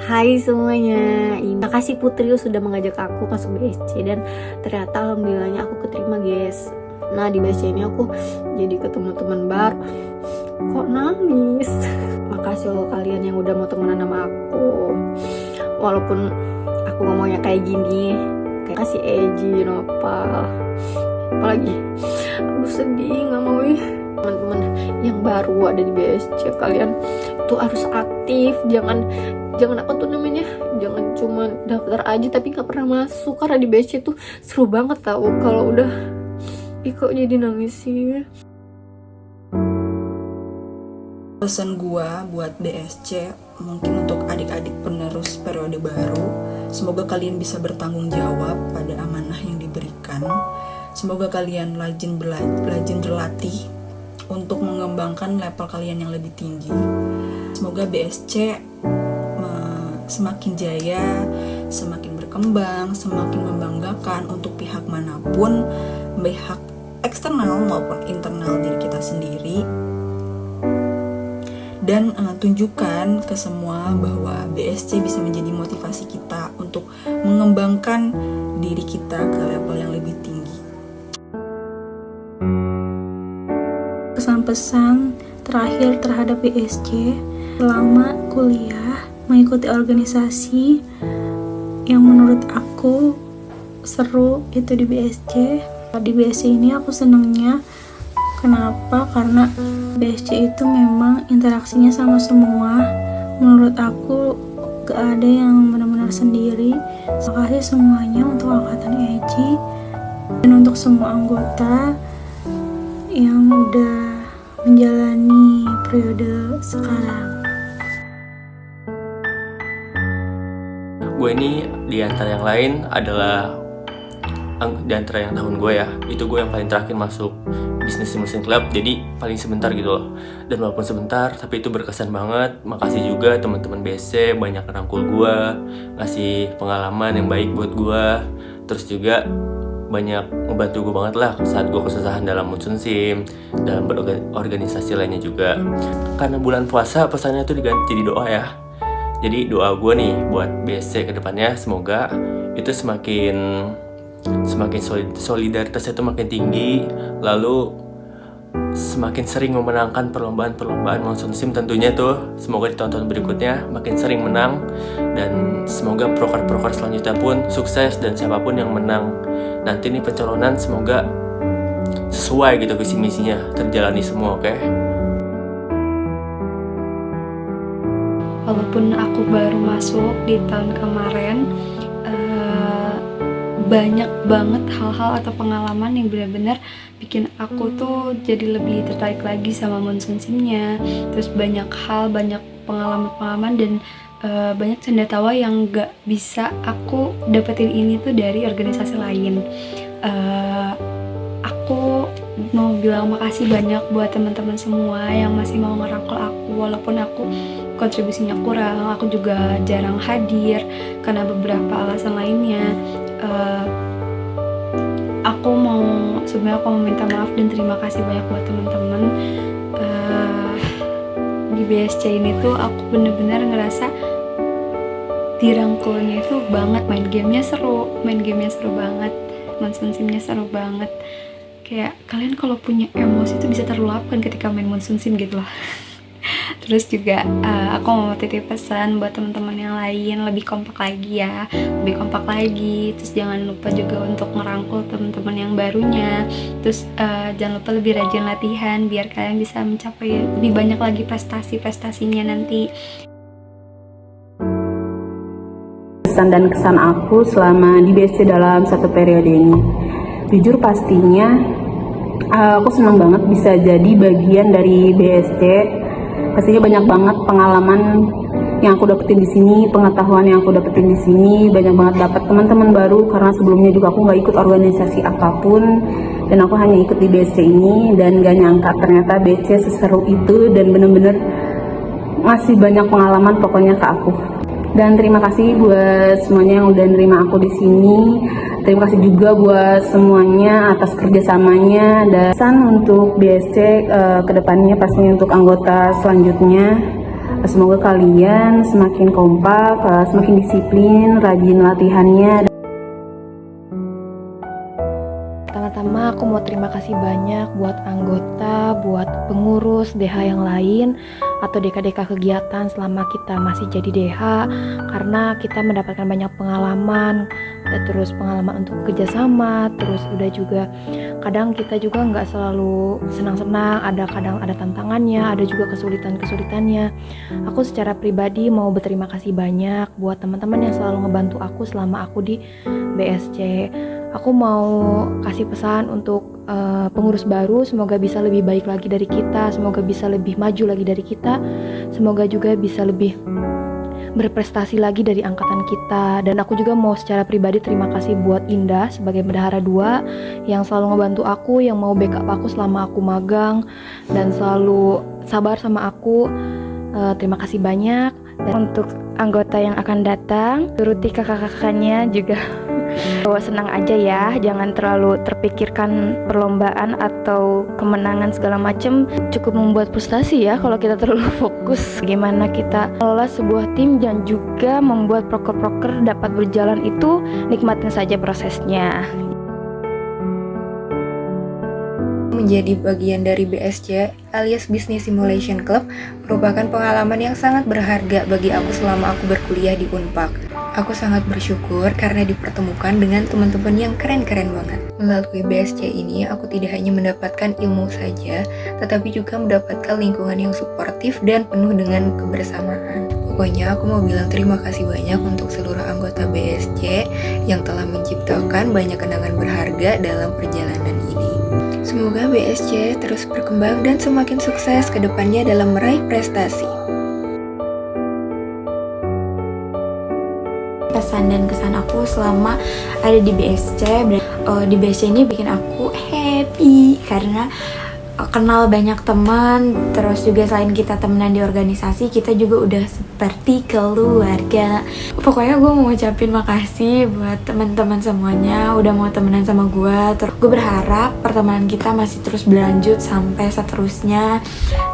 Hai semuanya, makasih Putri sudah mengajak aku masuk BSC dan ternyata alhamdulillahnya aku keterima guys. Nah di BSC ini aku jadi ketemu teman baru. Kok nangis? Makasih loh kalian yang udah mau temenan sama aku. Walaupun aku ngomongnya kayak gini, kayak kasih Eji, Nopal. Apalagi, aduh sedih nggak mau ya. Teman-teman yang baru ada di BSC, kalian tuh harus aktif, jangan apa tuh namanya, jangan cuma daftar aja tapi nggak pernah masuk. Karena di BSC tuh seru banget tau. Kalau udah kok jadi nangis sih. Pesan gua buat BSC, mungkin untuk adik-adik penerus periode baru, semoga kalian bisa bertanggung jawab pada amanah yang diberikan. Semoga kalian rajin berlatih untuk mengembangkan level kalian yang lebih tinggi. Semoga BSC semakin jaya, semakin berkembang, semakin membanggakan untuk pihak manapun, pihak eksternal maupun internal diri kita sendiri. Dan tunjukkan ke semua bahwa BSC bisa menjadi motivasi kita untuk mengembangkan diri kita ke level yang lebih tinggi. Pesan-pesan terakhir terhadap BSC selama kuliah, mengikuti organisasi yang menurut aku seru itu di BSC. Di BSC ini aku senangnya kenapa? Karena BSC itu memang interaksinya sama semua. Menurut aku gak ada yang benar-benar sendiri. Terima kasih semuanya untuk angkatan EJI dan untuk semua anggota yang udah menjalani periode sekarang. Gue ini di antara yang lain adalah di antara yang tahun gue ya, itu gue yang paling terakhir masuk bisnis muslim club, jadi paling sebentar gitu loh. Dan walaupun sebentar tapi itu berkesan banget. Makasih juga teman-teman BSC banyak ngerangkul gue, ngasih pengalaman yang baik buat gue, terus juga banyak ngebantu gue banget lah saat gue kesusahan dalam Munsunsim, dalam berorganisasi lainnya juga. Karena bulan puasa pesannya tuh diganti jadi doa ya. Jadi doa gue nih buat BSC ke depannya, semoga itu semakin solidaritasnya itu makin tinggi, lalu semakin sering memenangkan perlombaan Munsunsim tentunya tuh. Semoga di tahun-tahun berikutnya makin sering menang, dan semoga proker-proker selanjutnya pun sukses, dan siapapun yang menang nanti nih pencalonan semoga sesuai gitu visi misinya, terjalani semua, oke? Walaupun aku baru masuk di tahun kemarin, banyak banget hal-hal atau pengalaman yang benar-benar bikin aku tuh jadi lebih tertarik lagi sama Munsunsimnya. Terus banyak hal, banyak pengalaman-pengalaman dan banyak cendekiawan yang gak bisa aku dapetin ini tuh dari organisasi lain. Aku mau bilang makasih banyak buat teman-teman semua yang masih mau ngerangkul aku, walaupun aku kontribusinya kurang, aku juga jarang hadir karena beberapa alasan lainnya. Aku mau minta maaf dan terima kasih banyak buat teman-teman. Di BSC ini tuh aku bener-bener ngerasa dirangkulnya itu banget. Main gamenya seru banget, Munsunsimnya seru banget. Kayak kalian kalau punya emosi itu bisa terluapkan ketika main Munsunsim gitu loh. Terus juga aku mau titip pesan buat teman-teman yang lain, lebih kompak lagi ya, terus jangan lupa juga untuk ngerangkul teman-teman yang barunya. Terus jangan lupa lebih rajin latihan biar kalian bisa mencapai lebih banyak lagi prestasinya nanti. Pesan dan kesan aku selama di BSC dalam satu periode ini, jujur pastinya aku senang banget bisa jadi bagian dari BSC. Pastinya banyak banget pengalaman yang aku dapetin di sini, pengetahuan yang aku dapetin di sini, banyak banget dapat teman-teman baru karena sebelumnya juga aku nggak ikut organisasi apapun dan aku hanya ikut di BSC ini, dan gak nyangka ternyata BSC seseru itu dan bener-bener ngasih banyak pengalaman pokoknya ke aku. Dan terima kasih buat semuanya yang udah nerima aku di sini. Terima kasih juga buat semuanya atas kerjasamanya, dan pesan untuk BSC kedepannya pastinya untuk anggota selanjutnya Semoga kalian semakin kompak, semakin disiplin, rajin latihannya. Pertama-tama aku mau terima kasih banyak buat anggota, buat pengurus DH yang lain atau DK-DK kegiatan selama kita masih jadi DH, karena kita mendapatkan banyak pengalaman, terus pengalaman untuk kerjasama, terus udah juga kadang kita juga nggak selalu senang-senang, kadang ada tantangannya, ada juga kesulitan-kesulitannya. Aku secara pribadi mau berterima kasih banyak buat teman-teman yang selalu ngebantu aku selama aku di BSC. Aku mau kasih pesan untuk pengurus baru, semoga bisa lebih baik lagi dari kita, semoga bisa lebih maju lagi dari kita, semoga juga bisa lebih berprestasi lagi dari angkatan kita. Dan aku juga mau secara pribadi terima kasih buat Indah sebagai bendahara 2 yang selalu ngebantu aku, yang mau backup aku selama aku magang dan selalu sabar sama aku. Terima kasih banyak. Dan untuk anggota yang akan datang, turuti kakak-kakaknya juga senang aja ya, jangan terlalu terpikirkan perlombaan atau kemenangan segala macem. Cukup membuat frustasi ya kalau kita terlalu fokus gimana kita kelola sebuah tim dan juga membuat proker-proker dapat berjalan, itu nikmatin saja prosesnya. Menjadi bagian dari BSC alias Business Simulation Club merupakan pengalaman yang sangat berharga bagi aku selama aku berkuliah di Unpad. Aku sangat bersyukur karena dipertemukan dengan teman-teman yang keren-keren banget. Melalui BSC ini, aku tidak hanya mendapatkan ilmu saja, tetapi juga mendapatkan lingkungan yang suportif dan penuh dengan kebersamaan. Pokoknya aku mau bilang terima kasih banyak untuk seluruh anggota BSC yang telah menciptakan banyak kenangan berharga dalam perjalanan ini. Semoga BSC terus berkembang dan semakin sukses ke depannya dalam meraih prestasi. Pesan dan kesan aku selama ada di BSC. Di BSC ini bikin aku happy karena kenal banyak teman, terus juga selain kita temenan di organisasi, kita juga udah seperti keluarga. Pokoknya gue mau ngucapin makasih buat teman-teman semuanya udah mau temenan sama gue. Terus gue berharap pertemanan kita masih terus berlanjut sampai seterusnya,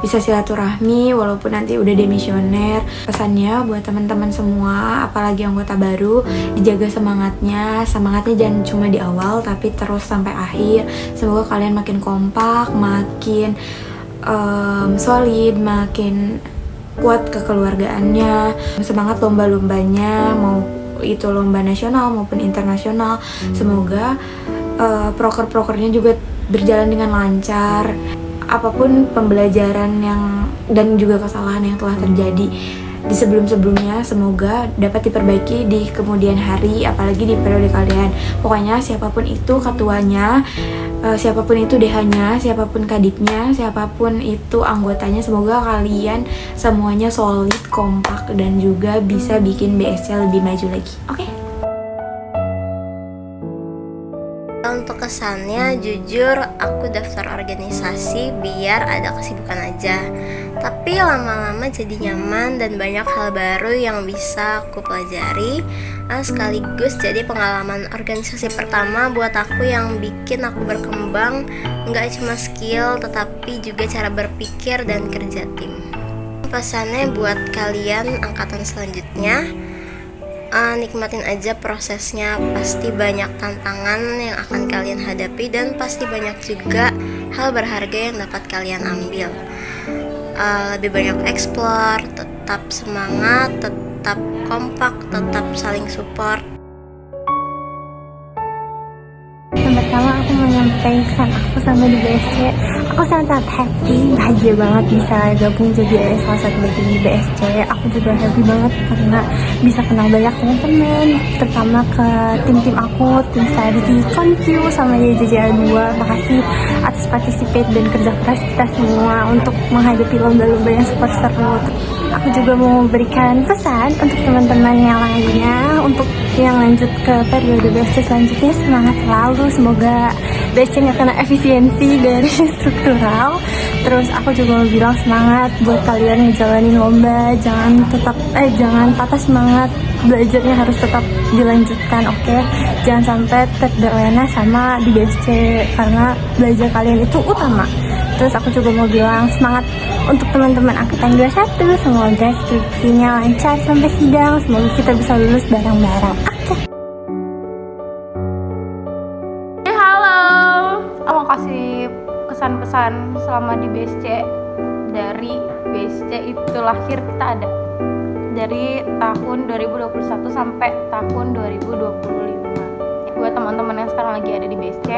bisa silaturahmi walaupun nanti udah demisioner. Pesannya buat teman-teman semua, apalagi anggota baru, dijaga semangatnya jangan cuma di awal tapi terus sampai akhir. Semoga kalian makin kompak, makin solid, makin kuat kekeluargaannya, semangat lomba-lombanya, mau itu lomba nasional maupun internasional. Semoga proker-prokernya juga berjalan dengan lancar. Apapun pembelajaran yang dan juga kesalahan yang telah terjadi di sebelum-sebelumnya, semoga dapat diperbaiki di kemudian hari, apalagi di periode kalian. Pokoknya siapapun itu ketuanya, siapapun itu DH-nya, siapapun kadipnya, siapapun itu anggotanya, semoga kalian semuanya solid, kompak, dan juga bisa bikin BSC lebih maju lagi. Oke? Untuk kesannya, jujur aku daftar organisasi biar ada kesibukan aja. Tapi lama-lama jadi nyaman dan banyak hal baru yang bisa aku pelajari, sekaligus jadi pengalaman organisasi pertama buat aku yang bikin aku berkembang, nggak cuma skill tetapi juga cara berpikir dan kerja tim. Pesannya buat kalian angkatan selanjutnya, nikmatin aja prosesnya, pasti banyak tantangan yang akan kalian hadapi dan pasti banyak juga hal berharga yang dapat kalian ambil. Lebih banyak explore, tetap semangat, tetap kompak, tetap saling support. Yang pertama aku mau nyampein kesan aku sama di BSC. Aku sangat happy, bahagia banget bisa gabung jadi salah satu bagian di BSC. Aku juga happy banget karena bisa kenal banyak teman-teman, terutama ke tim-tim aku, tim strategi, Koncu sama YJJA2. Makasih atas participate dan kerja keras kita semua untuk menghadapi lomba-lomba yang super seru. Aku juga mau memberikan pesan untuk teman-teman yang lainnya, untuk yang lanjut ke periode BSC selanjutnya, semangat selalu. Semoga BSC nggak kena efisiensi dari struktural. Terus aku juga mau bilang semangat buat kalian ngejalanin lomba, jangan patah semangat, belajarnya harus tetap dilanjutkan, oke? Jangan sampai terlena sama di BSC karena belajar kalian itu utama. Terus aku juga mau bilang semangat Untuk teman-teman angkatan 21, semoga skripsinya lancar sampai sidang. Semoga kita bisa lulus bareng-bareng. Oke. Halo, aku mau kasih kesan-pesan selama di BSC. Dari BSC itu lahir kita ada dari tahun 2021 sampai tahun 2025. Buat teman-teman yang sekarang lagi ada di BSC,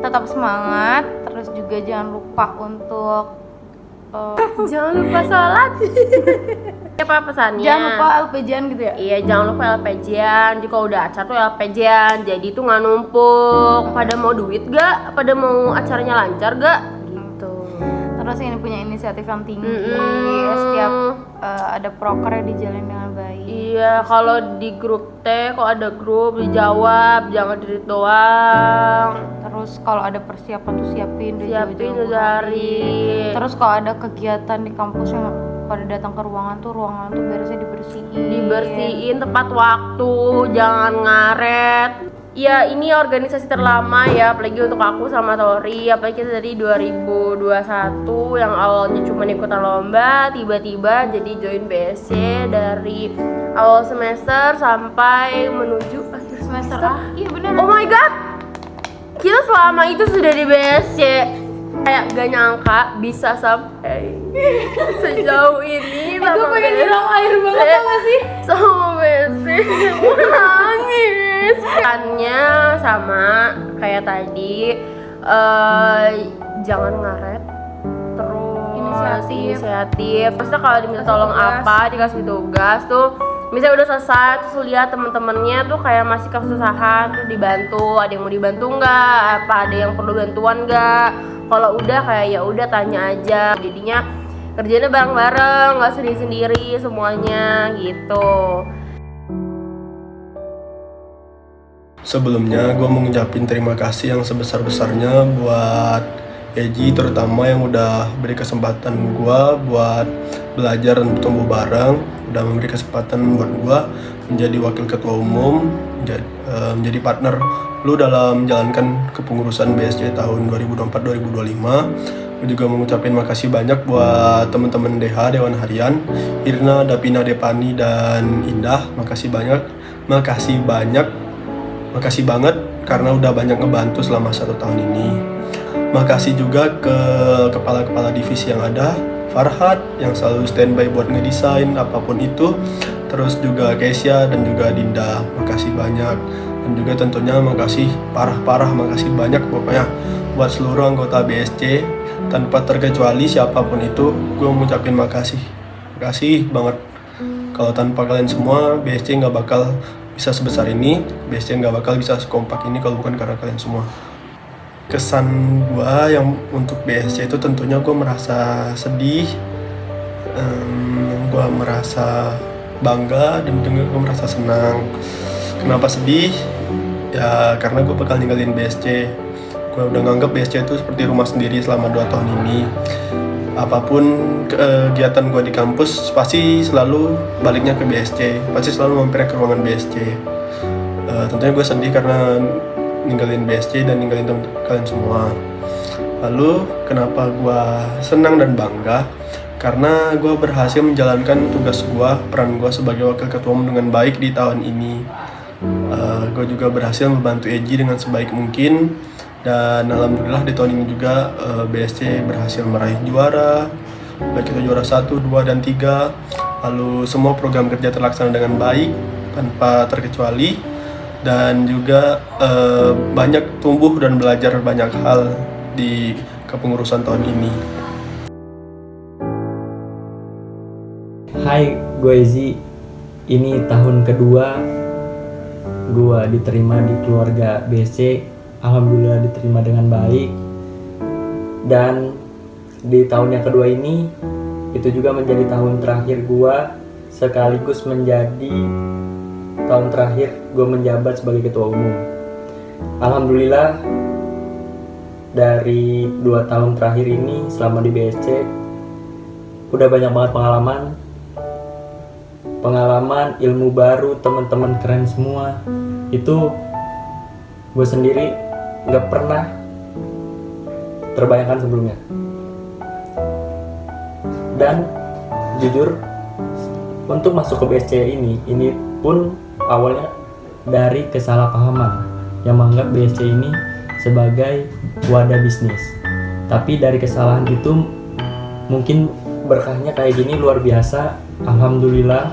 tetap semangat. Terus juga jangan lupa untuk jangan lupa sholat. Apa pesannya? Jangan lupa LPJ-an gitu ya? Iya, jangan lupa LPJ-an. Jika udah acara tuh LPJ-an. Jadi tuh nggak numpuk. Pada mau duit gak? Pada mau acaranya lancar gak? Gitu. Terus ini punya inisiatif yang tinggi. Setiap ada proker dijalin dengan baik. Iya, kalau di grup kalau ada grup dijawab, jangan diri doang. Terus kalau ada persiapan tuh siapin jauh-jauh hari. Terus kalau ada kegiatan di kampus yang pada datang ke ruangan tuh beresnya dibersihin tepat waktu, jangan ngaret. Ya, ini organisasi terlama ya, apalagi untuk aku sama Tori. Apalagi kita dari 2021 yang awalnya cuma ikutan lomba, tiba-tiba jadi join BSC dari awal semester sampai menuju akhir semester. Iya benar. Oh my god, kita selama itu sudah di BSC. Kayak gak nyangka bisa sampai sejauh ini sama gue pengen nyiram air banget sama sih sama BSC. Nangis kannya sama kayak tadi, jangan ngaret, terus inisiatif. Maksudnya kalau diminta tolong apa, dikasih tugas tuh misalnya udah selesai, terus lihat temen-temennya tuh kayak masih kesusahan tuh dibantu, ada yang mau dibantu nggak, apa ada yang perlu bantuan nggak. Kalau udah kayak ya udah tanya aja, jadinya kerjanya bareng-bareng, nggak sendiri-sendiri semuanya gitu. Sebelumnya gue mau ngucapin terima kasih yang sebesar-besarnya buat Eji, terutama yang udah beri kesempatan gue buat belajar dan tumbuh bareng, udah memberi kesempatan buat gue menjadi wakil ketua umum, menjadi partner lu dalam menjalankan kepengurusan BSC tahun 2024-2025. Gue juga mengucapkan makasih banyak buat teman-teman DH, Dewan Harian, Irna, Dapina, Depani, dan Indah. Makasih banget karena udah banyak ngebantu selama 1 tahun ini. Makasih juga ke kepala-kepala divisi yang ada, Farhad yang selalu standby buat ngedesain apapun itu, terus juga Kesia dan juga Dinda. Makasih banyak. Dan juga tentunya makasih makasih banyak pokoknya buat seluruh anggota BSC tanpa terkecuali siapapun itu. Gue mengucapin makasih banget. Kalau tanpa kalian semua BSC nggak bakal bisa sebesar ini, BSC nggak bakal bisa sekompak ini kalau bukan karena kalian semua. Kesan gue yang untuk BSC itu tentunya gue merasa sedih, gue merasa bangga, dan juga gue merasa senang. Kenapa sedih? Ya karena gue bakal ninggalin BSC. Gue udah nganggap BSC itu seperti rumah sendiri selama 2 tahun ini. Apapun kegiatan gue di kampus pasti selalu baliknya ke BSC, pasti selalu mampir ke ruangan BSC. Tentunya gue sedih karena ninggalin BSC dan ninggalin teman kalian semua. Lalu kenapa gue senang dan bangga? Karena gue berhasil menjalankan tugas gue, peran gue sebagai wakil ketua umum dengan baik di tahun ini. Gue juga berhasil membantu Eji dengan sebaik mungkin, dan alhamdulillah di tahun ini juga BSC berhasil meraih juara, baik itu juara 1, 2, dan 3. Lalu semua program kerja terlaksana dengan baik tanpa terkecuali, dan juga banyak tumbuh dan belajar banyak hal di kepengurusan tahun ini. Hai, gue Ezi. Ini tahun kedua gue diterima di keluarga BSC. Alhamdulillah diterima dengan baik. Dan di tahun yang kedua ini, itu juga menjadi tahun terakhir gue, sekaligus menjadi tahun terakhir gue menjabat sebagai ketua umum. Alhamdulillah dari 2 tahun terakhir ini selama di BSC udah banyak banget pengalaman, ilmu baru, teman-teman keren semua. Itu gue sendiri gak pernah terbayangkan sebelumnya. Dan jujur untuk masuk ke BSC ini pun awalnya dari kesalahpahaman yang menganggap BSC ini sebagai wadah bisnis. Tapi dari kesalahan itu mungkin berkahnya kayak gini luar biasa. Alhamdulillah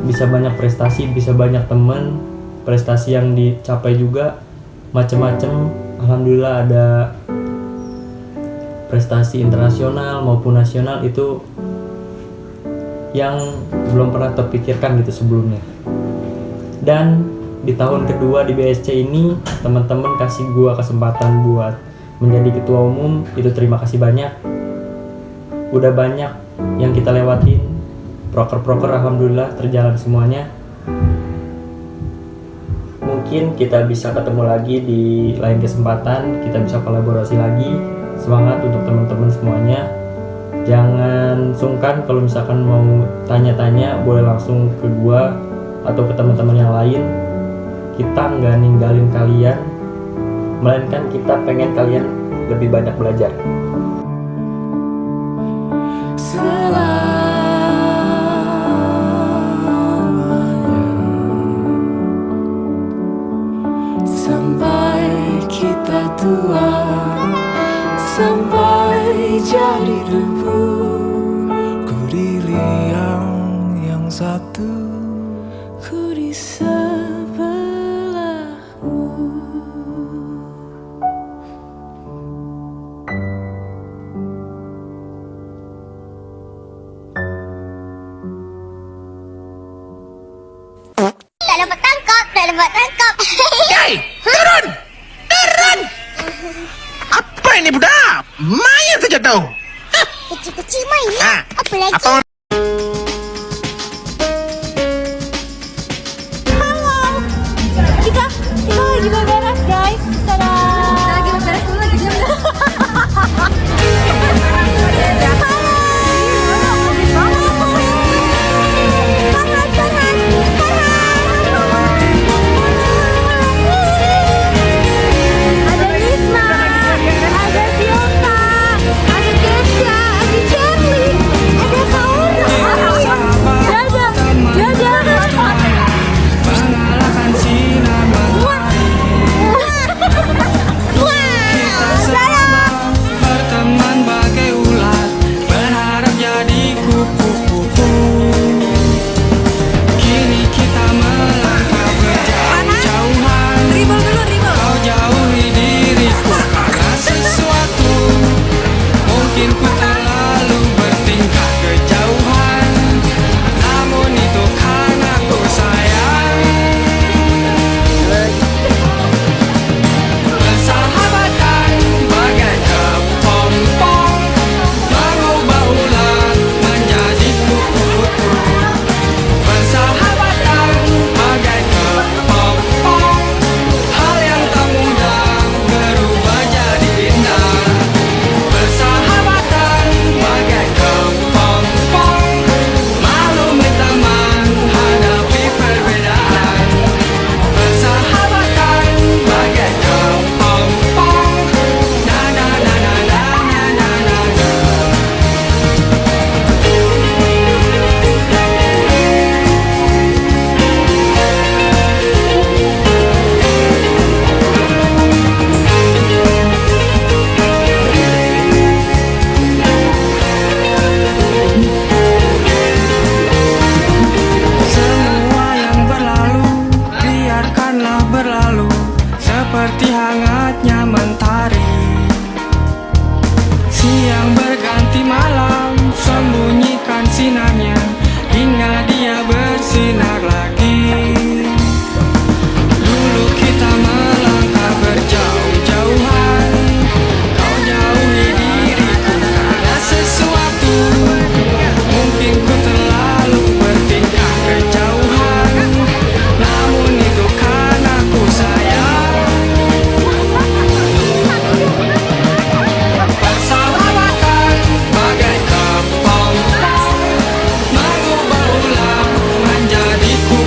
bisa banyak prestasi, bisa banyak temen, prestasi yang dicapai juga macam-macam. Alhamdulillah ada prestasi internasional maupun nasional itu yang belum pernah terpikirkan gitu sebelumnya. Dan di tahun kedua di BSC ini teman-teman kasih gua kesempatan buat menjadi ketua umum, itu terima kasih banyak. Udah banyak yang kita lewatin, proker-proker alhamdulillah terjalan semuanya. Mungkin kita bisa ketemu lagi di lain kesempatan, kita bisa kolaborasi lagi. Semangat untuk teman-teman semuanya. Jangan sungkan kalau misalkan mau tanya-tanya, boleh langsung ke gua atau ke teman-teman yang lain. Kita nggak ninggalin kalian, melainkan kita pengen kalian lebih banyak belajar. Sampai kita tua, sampai jadi debu, ku di liang yang satu, ku di sebelahmu. Tak dapat tangkap, tak dapat tangkap. Hei, turun! Turun! Apa ini budak? Main saja kau. Kecil-kecil main ya? Apa lagi? Apa? Kita lagi beberes guys. Tada. Lagi beberes dulu lagi diam. seperti hangatnya mentari. Siang berganti malam, sembunyikan sinarnya hingga dia bersinar lagi. Dulu kita melangkah berjauh-jauhan, kau jauhi diriku karena sesuatu. Mungkin ku terlalu bertingkah kejauhan, namun itu karena ku sayang. Persahabatan bagai kepompong, mengubah ulang menjadi ku.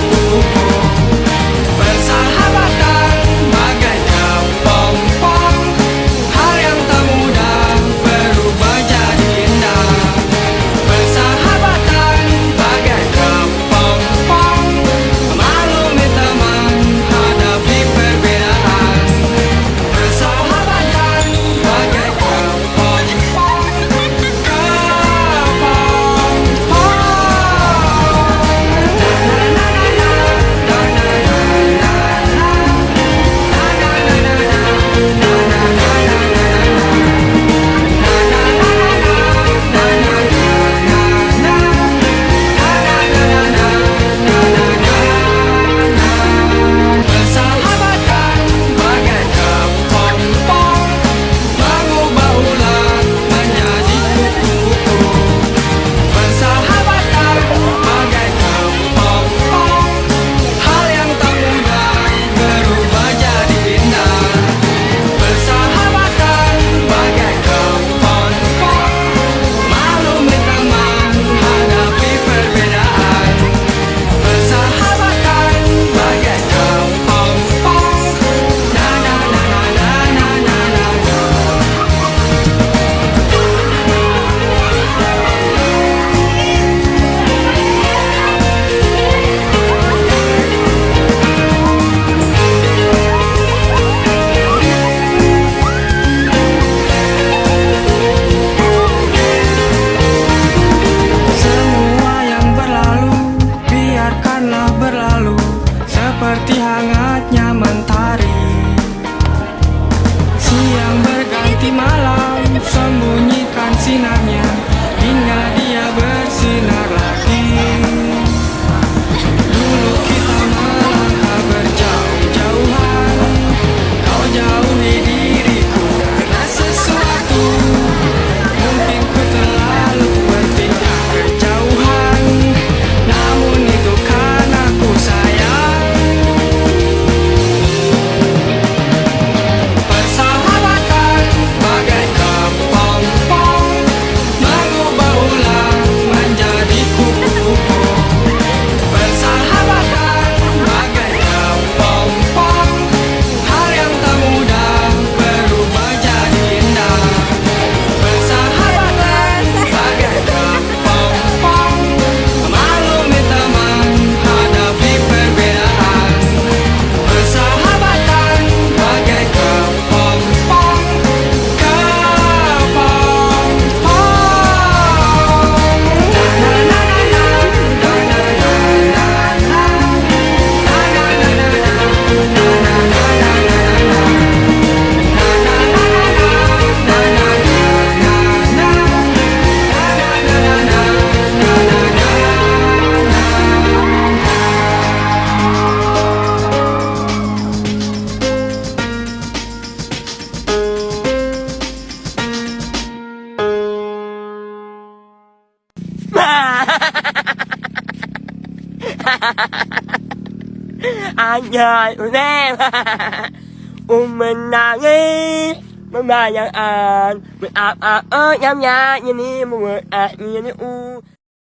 Anjay unem menangis membayangkan apa nyamnya ini membuat ini